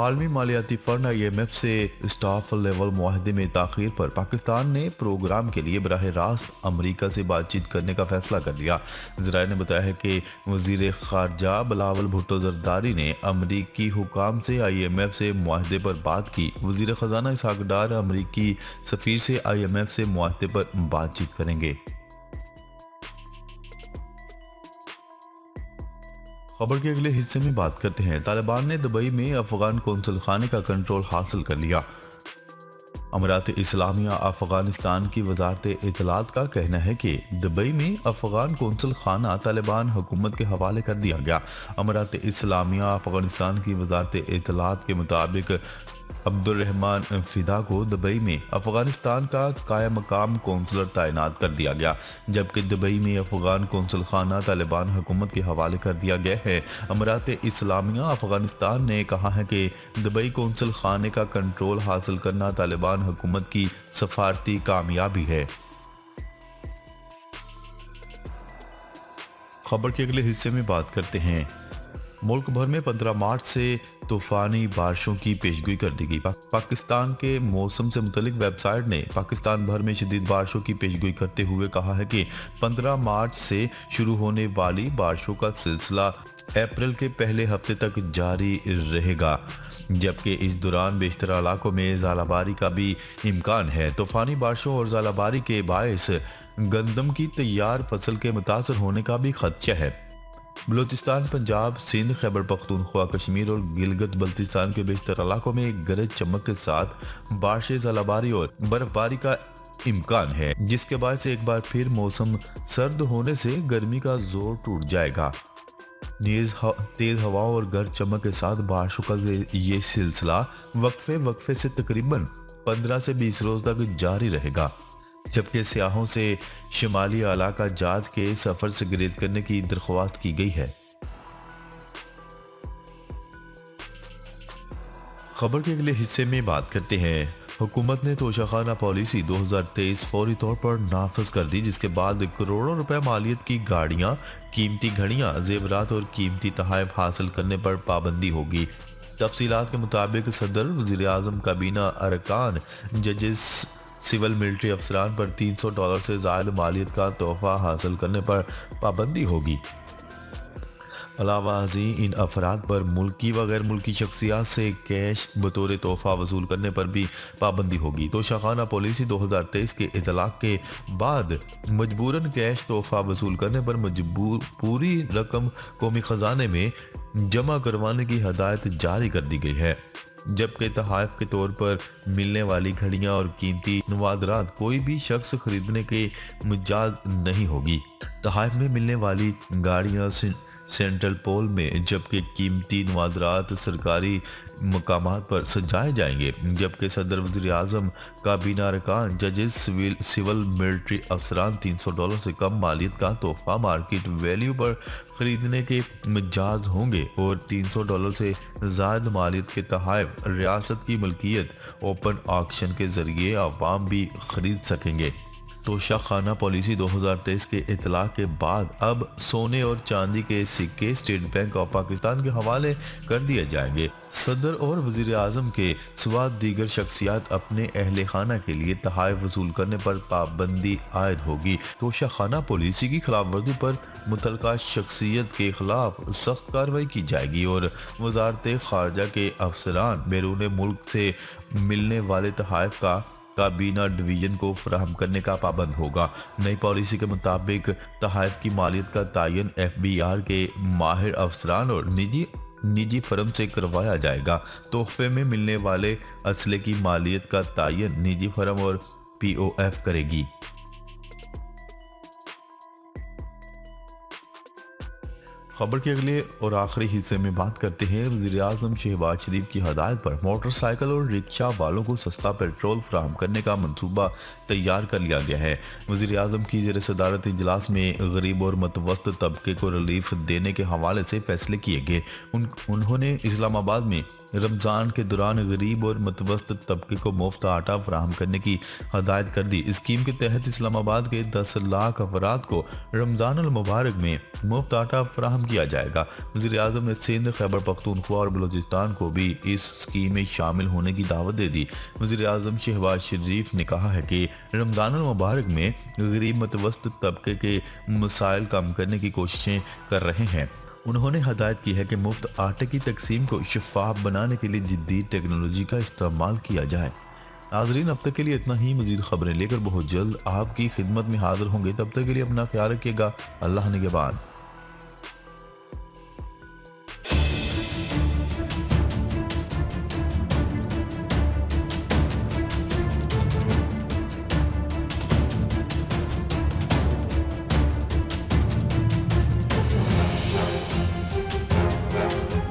عالمی مالیاتی fund IMF سے اسٹاف لیول معاہدے میں تاخیر پر پاکستان نے پروگرام کے لیے براہ راست امریکہ سے بات چیت کرنے کا فیصلہ کر لیا۔ ذرائع نے بتایا ہے کہ وزیر خارجہ بلاول بھٹو زرداری نے امریکی حکام سے IMF سے معاہدے پر بات کی۔ وزیر خزانہ اسحاق ڈار امریکی سفیر سے IMF سے معاہدے پر بات چیت کریں گے۔ خبر کے اگلے حصے میں بات کرتے ہیں۔ طالبان نے دبئی میں افغان قونصل خانے کا کنٹرول حاصل کر لیا۔ امارات اسلامیہ افغانستان کی وزارت اطلاعات کا کہنا ہے کہ دبئی میں افغان قونصل خانہ طالبان حکومت کے حوالے کر دیا گیا۔ امارات اسلامیہ افغانستان کی وزارت اطلاعات کے مطابق عبد الرحمان فدا کو دبئی میں افغانستان کا قائم مقام قونصلر تعینات کر دیا گیا، جبکہ دبئی میں افغان قونصل خانہ طالبان حکومت کے حوالے کر دیا گیا ہے۔ امارات اسلامیہ افغانستان نے کہا ہے کہ دبئی قونصل خانے کا کنٹرول حاصل کرنا طالبان حکومت کی سفارتی کامیابی ہے۔ خبر کے اگلے حصے میں بات کرتے ہیں۔ ملک بھر میں 15 مارچ سے طوفانی بارشوں کی پیشگوئی کر دی گئی۔ پاکستان کے موسم سے متعلق ویب سائٹ نے پاکستان بھر میں شدید بارشوں کی پیشگوئی کرتے ہوئے کہا ہے کہ 15 مارچ سے شروع ہونے والی بارشوں کا سلسلہ اپریل کے پہلے ہفتے تک جاری رہے گا، جبکہ اس دوران بیشتر علاقوں میں ژالہ باری کا بھی امکان ہے۔ طوفانی بارشوں اور ژالہ باری کے باعث گندم کی تیار فصل کے متاثر ہونے کا بھی خدشہ ہے۔ بلوچستان، پنجاب، سندھ، خیبر پختونخوا، کشمیر اور گلگت بلتستان کے بیشتر علاقوں میں گرج چمک کے ساتھ بارشیں، ژالہ باری اور برف باری کا امکان ہے، جس کے باعث ایک بار پھر موسم سرد ہونے سے گرمی کا زور ٹوٹ جائے گا۔ نیز تیز ہواؤں اور گرج چمک کے ساتھ بارشوں کا یہ سلسلہ وقفے سے تقریباً 15 سے 20 روز تک جاری رہے گا، جبکہ سیاحوں سے شمالی علاقہ جات کے سفر سے گریز کرنے کی درخواست کی گئی ہے۔ خبر کے اگلے حصے میں بات کرتے ہیں۔ حکومت نے توشہ خانہ پالیسی 2023 فوری طور پر نافذ کر دی، جس کے بعد کروڑوں روپے مالیت کی گاڑیاں، قیمتی گھڑیاں، زیورات اور قیمتی تحائف حاصل کرنے پر پابندی ہوگی۔ تفصیلات کے مطابق صدر، وزیر اعظم، کابینہ ارکان، ججز، سول ملٹری افسران پر $300 سے زائد مالیت کا تحفہ حاصل کرنے پر پابندی ہوگی۔ علاوہ ازیں ان افراد پر ملکی و غیر ملکی شخصیات سے کیش بطور تحفہ وصول کرنے پر بھی پابندی ہوگی۔ توشہ خانہ پالیسی 2023 کے اطلاق کے بعد مجبوراً کیش تحفہ وصول کرنے پر پوری رقم قومی خزانے میں جمع کروانے کی ہدایت جاری کر دی گئی ہے، جبکہ تحائف کے طور پر ملنے والی گھڑیاں اور قیمتی نوادرات کوئی بھی شخص خریدنے کے مجاز نہیں ہوگی۔ تحائف میں ملنے والی گاڑیاں سینٹرل پول میں، جبکہ قیمتی نوادرات سرکاری مقامات پر سجائے جائیں گے، جبکہ صدر، وزیر اعظم، کابینہ ارکان، ججز، سول ملٹری افسران $300 سے کم مالیت کا تحفہ مارکیٹ ویلیو پر خریدنے کے مجاز ہوں گے، اور $300 سے زائد مالیت کے تحائف ریاست کی ملکیت اوپن آکشن کے ذریعے عوام بھی خرید سکیں گے۔ توشہ خانہ پالیسی 2023 کے اطلاق کے بعد اب سونے اور چاندی کے سکے اسٹیٹ بینک آف پاکستان کے حوالے کر دیے جائیں گے۔ صدر اور وزیر اعظم کے سوا دیگر شخصیات اپنے اہل خانہ کے لیے تحائف وصول کرنے پر پابندی عائد ہوگی۔ توشہ خانہ پالیسی کی خلاف ورزی پر متعلقہ شخصیت کے خلاف سخت کارروائی کی جائے گی، اور وزارت خارجہ کے افسران بیرون ملک سے ملنے والے تحائف کا کابینہ ڈویژن کو فراہم کرنے کا پابند ہوگا۔ نئی پالیسی کے مطابق تحائف کی مالیت کا تعین FBR کے ماہر افسران اور نجی فرم سے کروایا جائے گا۔ تحفے میں ملنے والے اسلحے کی مالیت کا تعین نجی فرم اور POF کرے گی۔ خبر کے اگلے اور آخری حصے میں بات کرتے ہیں۔ وزیر اعظم شہباز شریف کی ہدایت پر موٹر سائیکل اور رکشہ والوں کو سستا پیٹرول فراہم کرنے کا منصوبہ تیار کر لیا گیا ہے۔ وزیر اعظم کی زیر صدارت اجلاس میں غریب اور متوسط طبقے کو ریلیف دینے کے حوالے سے فیصلے کیے گئے۔ انہوں نے اسلام آباد میں رمضان کے دوران غریب اور متوسط طبقے کو مفت آٹا فراہم کرنے کی ہدایت کر دی۔ اسکیم کے تحت اسلام آباد کے 10 لاکھ افراد کو رمضان المبارک میں مفت آٹا فراہم کیا جائے گا۔ وزیر اعظم نے سندھ، خیبر پختونخوا اور بلوچستان کو بھی اس اسکیم میں شامل ہونے کی دعوت دے دی۔ وزیر اعظم شہباز شریف نے کہا ہے کہ رمضان المبارک میں غریب متوسط طبقے کے مسائل کم کرنے کی کوششیں کر رہے ہیں۔ انہوں نے ہدایت کی ہے کہ مفت آٹے کی تقسیم کو شفاف بنانے کے لیے جدید ٹیکنالوجی کا استعمال کیا جائے۔ ناظرین، اب تک کے لیے اتنا ہی۔ مزید خبریں لے کر بہت جلد آپ کی خدمت میں حاضر ہوں گے۔ تب تک کے لیے اپنا خیال رکھیے گا۔ اللہ نگہبان۔